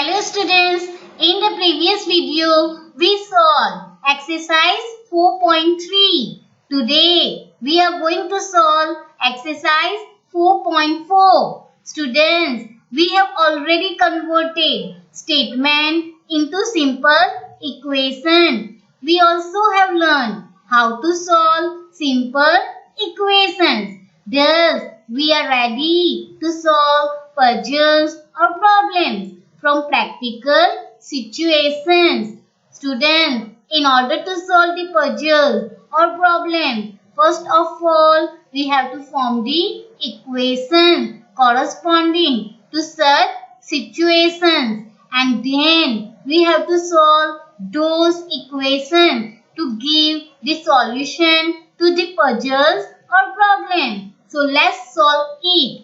Hello students, in the previous video we solved exercise 4.3. Today we are going to solve exercise 4.4. Students, we have already converted statement into simple equation. We also have learned how to solve simple equations. Thus, we are ready to solve puzzles or problems from practical situations. Students, in order to solve the puzzles or problems, first of all, we have to form the equation corresponding to such situations, and then we have to solve those equations to give the solution to the puzzles or problems. So let's solve it.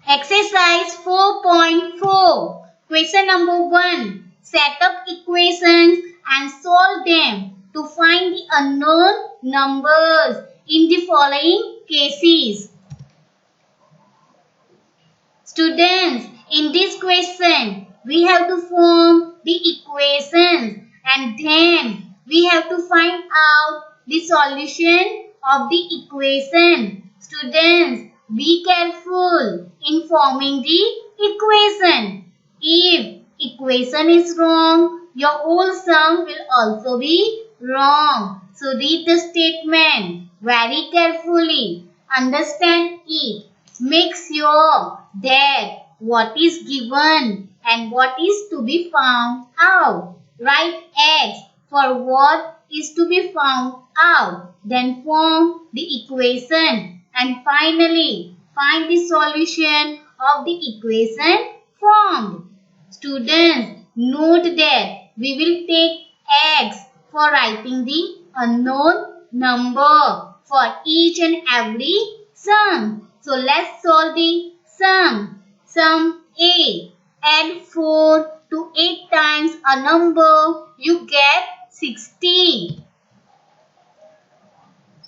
Exercise 4.4. Question number 1. Set up equations and solve them to find the unknown numbers in the following cases. Students, in this question, we have to form the equations and then we have to find out the solution of the equation. Students, be careful in forming the equation. If equation is wrong, your whole sum will also be wrong. So read the statement very carefully. Understand it. Make sure that what is given and what is to be found out. Write X for what is to be found out. Then form the equation. And finally, find the solution of the equation formed. Students, note that we will take X for writing the unknown number for each and every sum. So let's solve the sum. Sum A. Add 4 to 8 times a number, you get 60.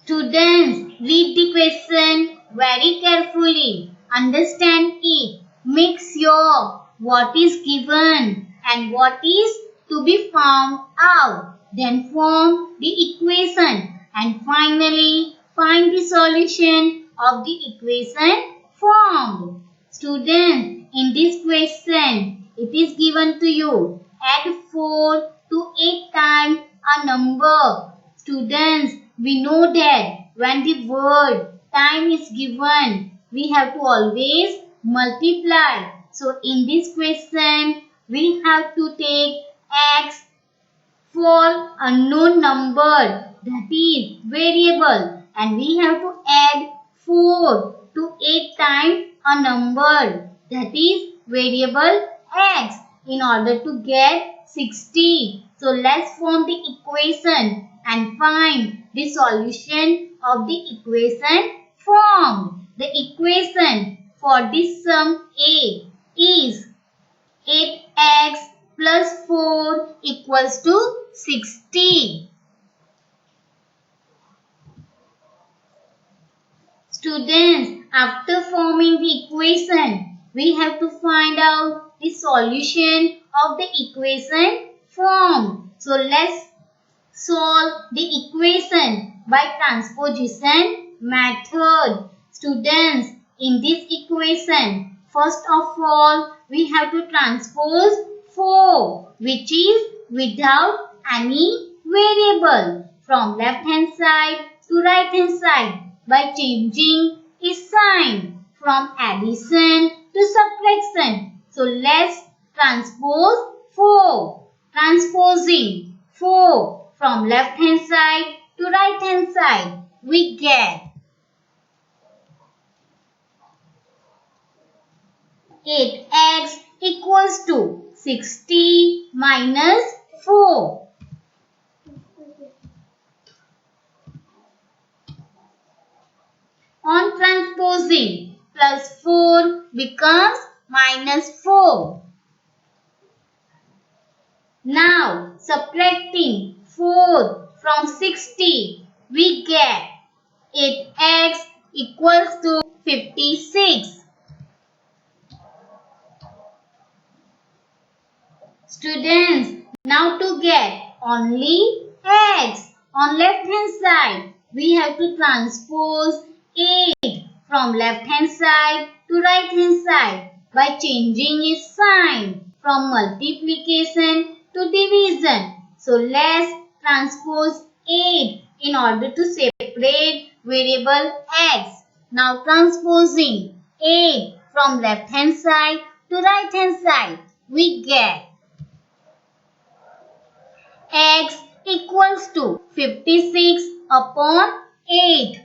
Students, read the question very carefully. Understand it. Make sure what is given and what is to be found out. Then form the equation and finally find the solution of the equation formed. Students, in this question, it is given to you. Add 4 to 8 times a number. Students, we know that when the word time is given, we have to always multiply. So in this question, we have to take X for unknown number, that is variable, and we have to add 4 to 8 times a number, that is variable X, in order to get 60. So let's form the equation and find the solution of the equation formed. The equation for this sum A is 8x plus 4 equals to 60. Students, after forming the equation, we have to find out the solution of the equation formed. So let's solve the equation by transposition method. Students, in this equation, first of all, we have to transpose 4, which is without any variable, from left hand side to right hand side by changing its sign from addition to subtraction. So let's transpose 4. Transposing 4 from left hand side to right hand side, we get 8x equals to 60 minus 4. On transposing, plus 4 becomes minus 4. Now, subtracting 4 from 60, we get 8x equals to 56. Students, now to get only x on left hand side, we have to transpose 8 from left hand side to right hand side by changing its sign from multiplication to division. So let's transpose 8 in order to separate variable x. Now transposing 8 from left hand side to right hand side, we get x equals to 56 upon 8.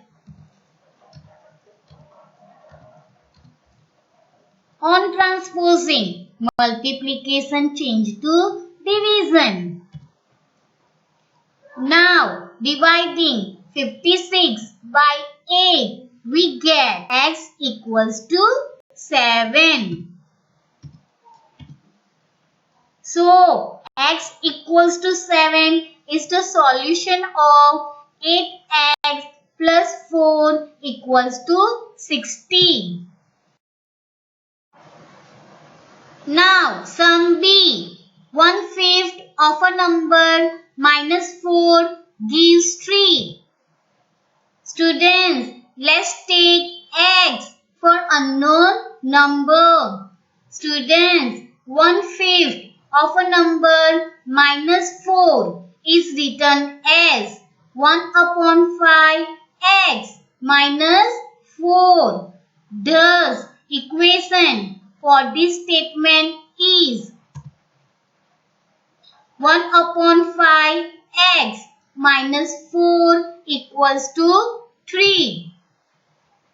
On transposing, multiplication change to division. Now dividing 56 by 8, we get x equals to 7. So x equals to 7 is the solution of 8x plus 4 equals to 60. Now sum B. 1/5 of a number minus 4 gives 3. Students, let's take x for unknown number. Students, 1/5 of a number minus 4 is written as 1 upon 5x minus 4. Thus, equation for this statement is 1 upon 5x minus 4 equals to 3.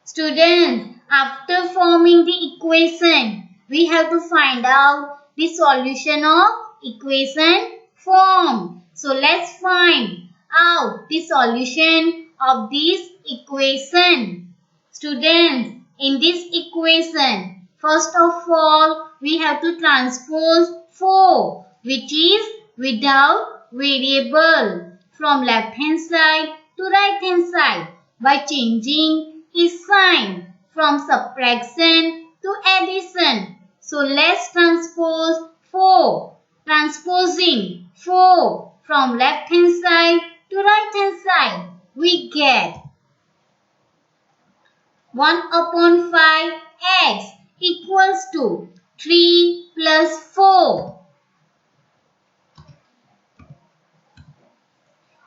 Students, after forming the equation, we have to find out the solution of equation form. So let's find out the solution of this equation. Students, in this equation, first of all, we have to transpose 4, which is without variable, from left hand side to right hand side by changing its sign from subtraction to addition. So let's transpose 4. Transposing 4 from left hand side to right hand side, we get 1 upon 5x equals to 3 plus 4.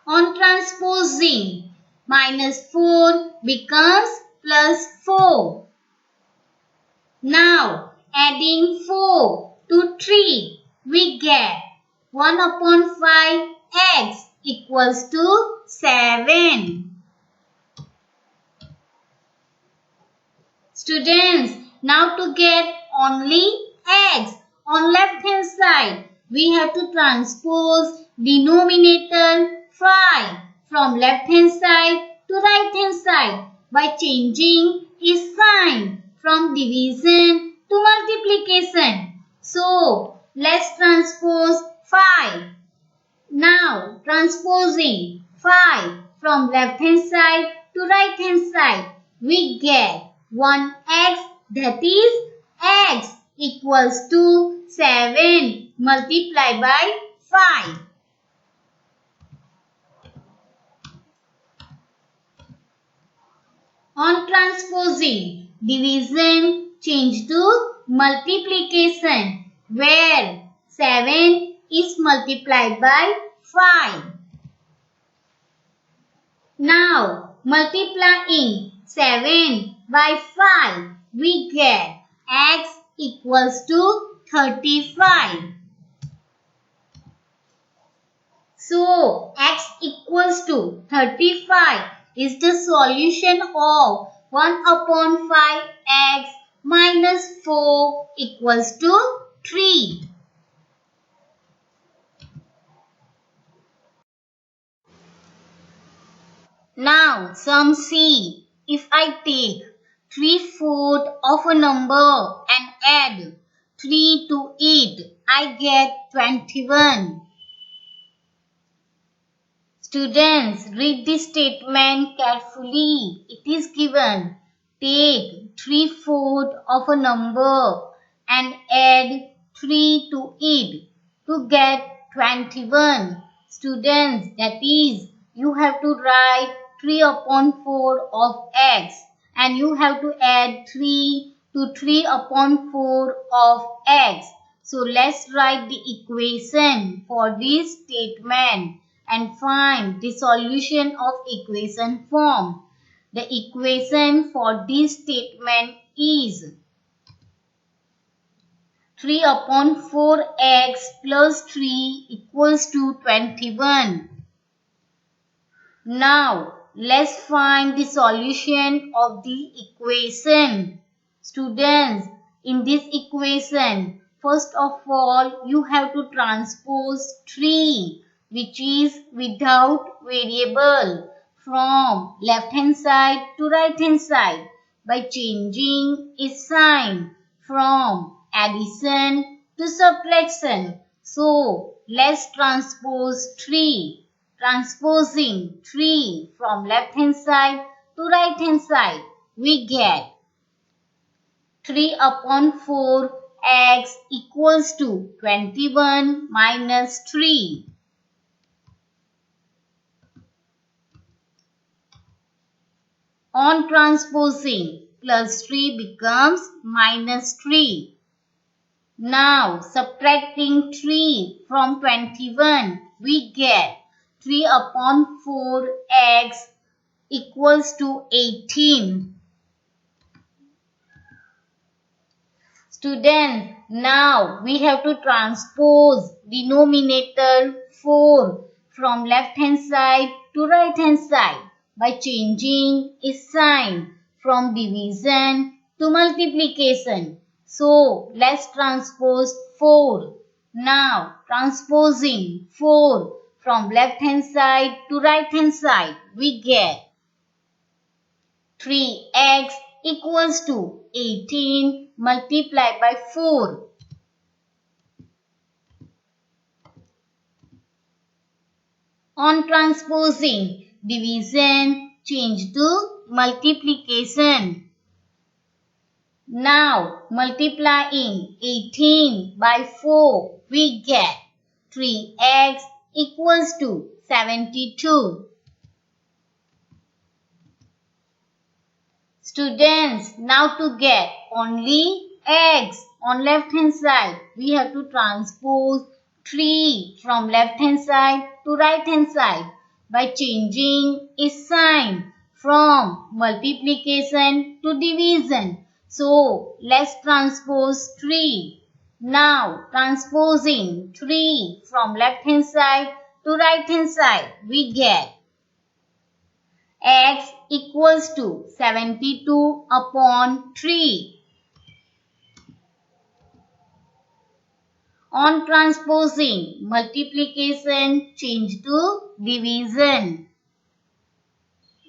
On transposing, minus 4 becomes plus 4. Now, adding 4 to 3, we get 1 upon 5x equals to 7. Students, now to get only x on left hand side, we have to transpose denominator 5 from left hand side to right hand side by changing its sign from division to multiplication. So, let's transpose 5. Now, transposing 5 from left hand side to right hand side, we get 1x, that is x equals to 7 multiplied by 5. On transposing, division change to multiplication, where 7 is multiplied by 5. Now, multiplying 7 by 5, we get x equals to 35. So, x equals to 35 is the solution of 1 upon 5x minus 4 equals to 3. Now, sum C. If I take 3/4 of a number and add 3 to it, I get 21. Students, read this statement carefully. It is given, take 3/4 of a number and add 3 to it. to get 21. Students, that is, you have to write 3 upon 4 of x and you have to add 3 to 3 upon 4 of x. So let's write the equation for this statement and find the solution of equation form. The equation for this statement is 3 upon 4x plus 3 equals to 21. Now, let's find the solution of the equation. Students, in this equation, first of all, you have to transpose 3, which is without variable, from left hand side to right hand side by changing its sign from addition to subtraction. So, let's transpose 3. Transposing 3 from left hand side to right hand side, we get 3 upon 4 x equals to 21 minus 3. On transposing, plus 3 becomes minus 3. Now, subtracting 3 from 21, we get 3 upon 4x equals to 18. Students, now we have to transpose denominator 4 from left hand side to right hand side by changing its sign from division to multiplication. So, let's transpose 4. Now, transposing 4 from left hand side to right hand side, we get 3x equals to 18 multiplied by 4. On transposing, division change to multiplication. Now, multiplying 18 by 4, we get 3x equals to 72. Students, now to get only x on left hand side, we have to transpose 3 from left hand side to right hand side by changing its sign from multiplication to division. So, let's transpose 3. Now, transposing 3 from left hand side to right hand side, we get x equals to 72 upon 3. On transposing, multiplication change to division.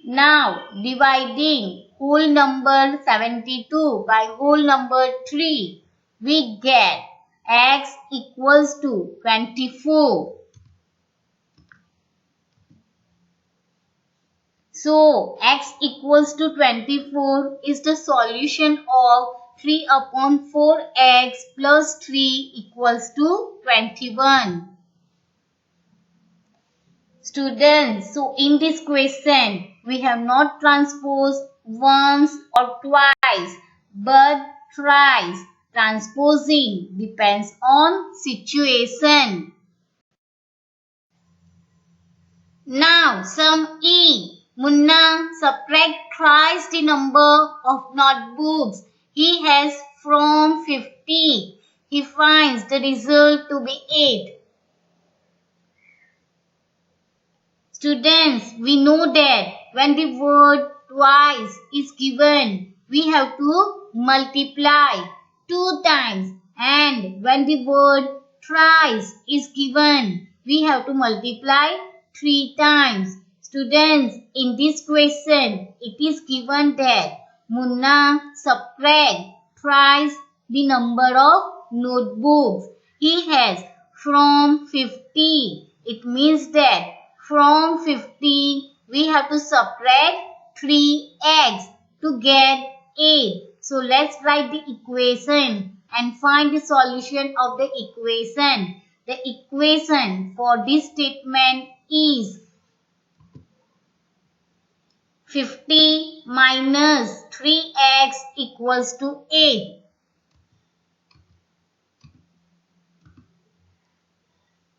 Now, dividing whole number 72 by whole number 3, we get x equals to 24. So, x equals to 24 is the solution of 3 upon 4x plus 3 equals to 21. Students, so in this question, we have not transposed once or twice, but thrice. Transposing depends on situation. Now, sum E. Munna subtract thrice the number of notebooks he has from 50. He finds the result to be 8. Students, we know that when the word twice is given, we have to multiply 2 times, and when the word thrice is given, we have to multiply 3 times. Students, in this question, it is given that Munna subtract thrice the number of notebooks he has from 50. It means that from 50, we have to subtract 3x to get 8. So, let's write the equation and find the solution of the equation. The equation for this statement is 50 minus 3x equals to 8.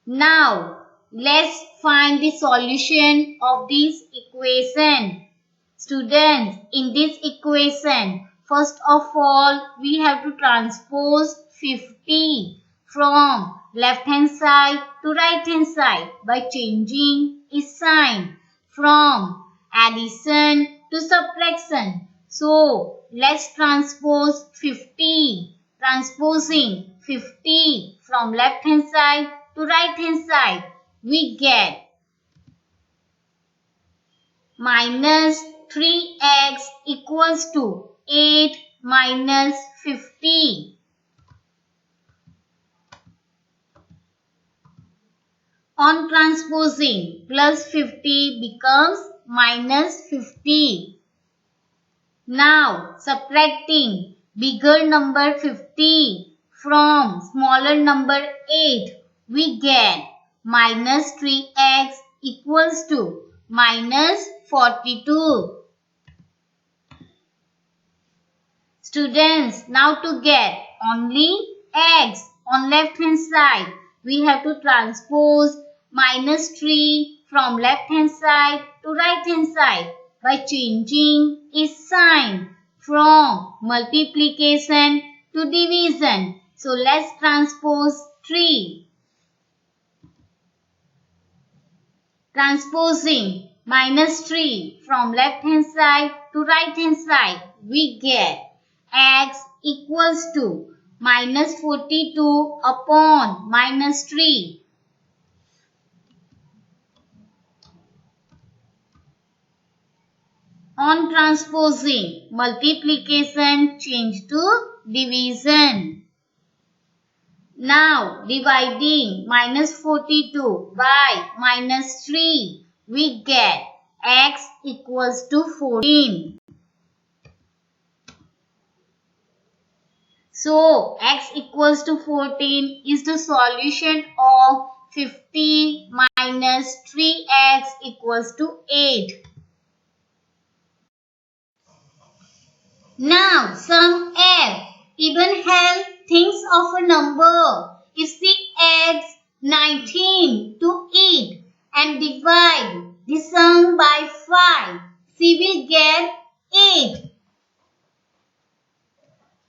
Now, let's find the solution of this equation. Students, in this equation, first of all, we have to transpose 50 from left hand side to right hand side by changing its sign from addition to subtraction. So, let's transpose 50. Transposing 50 from left hand side to right hand side, we get minus 3x equals to 8 minus 50. On transposing, plus 50 becomes minus 50. Now, subtracting bigger number 50 from smaller number 8, we get minus 3x equals to minus 42. Students, now to get only x on left hand side, we have to transpose minus 3 from left hand side to right hand side by changing its sign from multiplication to division. So let's transpose 3. Transposing minus 3 from left hand side to right hand side, we get x equals to minus 42 upon minus 3. On transposing, multiplication change to division. Now, dividing minus 42 by minus 3, we get x equals to 14. So, x equals to 14 is the solution of 50 minus 3x equals to 8. Now, sum F. Even help things of a number. If she adds 19 to it and divide the sum by 5, she will get 8.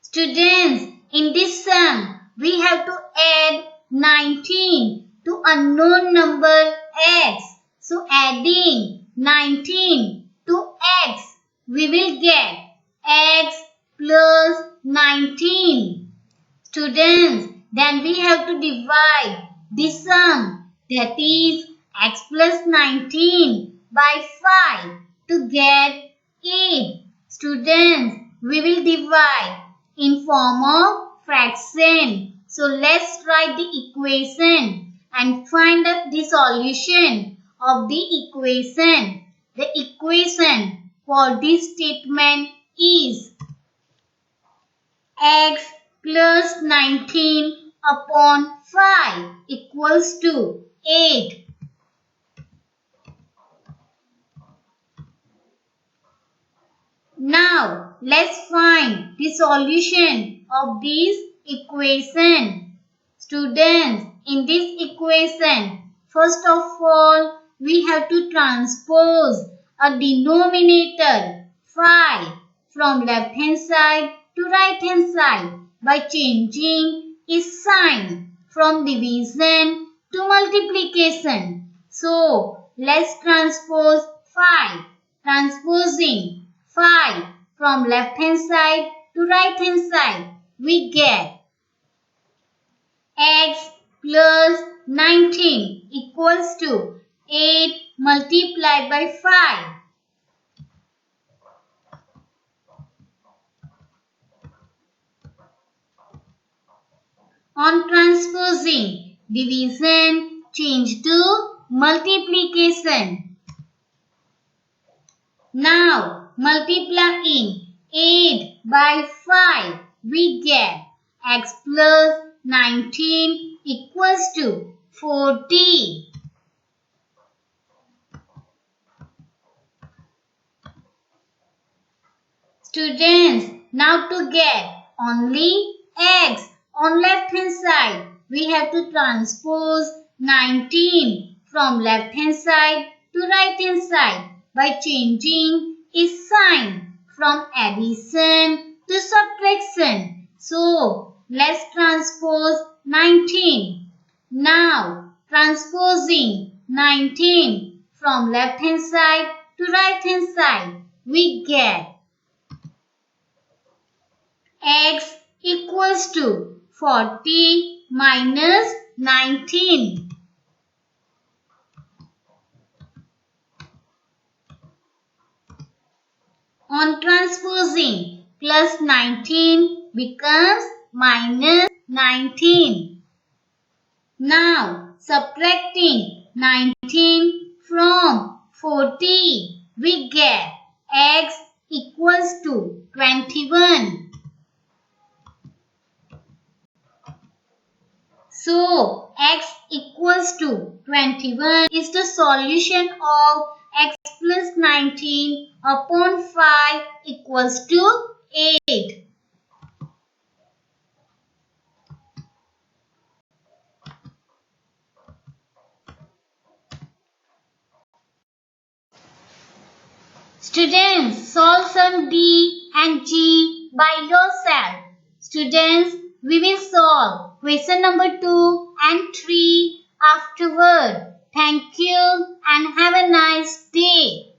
Students, in this sum, we have to add 19 to unknown number x. So, adding 19 to x, we will get x plus 19. Students, then we have to divide the sum, that is x plus 19 by 5 to get 8. Students, we will divide in form of fraction. So let's write the equation and find out the solution of the equation. The equation for this statement is x plus 19 upon 5 equals to 8. Now, let's find the solution of this equation. Students, in this equation, first of all, we have to transpose a denominator 5 from left hand side to right hand side by changing its sign from division to multiplication. So, let's transpose 5. Transposing 5 from left hand side to right hand side, we get x plus 19 equals to 8 multiplied by 5. On transposing, division change to multiplication. Now, multiplying 8 by 5, we get x plus 19 equals to 40. Students, now to get only x on left hand side, we have to transpose 19 from left hand side to right hand side by changing its sign from addition to subtraction. So, let's transpose 19. Now, transposing 19 from left hand side to right hand side, we get x equals to 40 minus 19. On transposing, plus 19 becomes minus 19. Now, subtracting 19 from 40, we get x equals to 21. So, x equals to 21 is the solution of x plus 19 upon 5 equals to 8. Students, solve sum D and G by yourself. Students, we will solve question number 2 and 3 afterward. Thank you and have a nice day.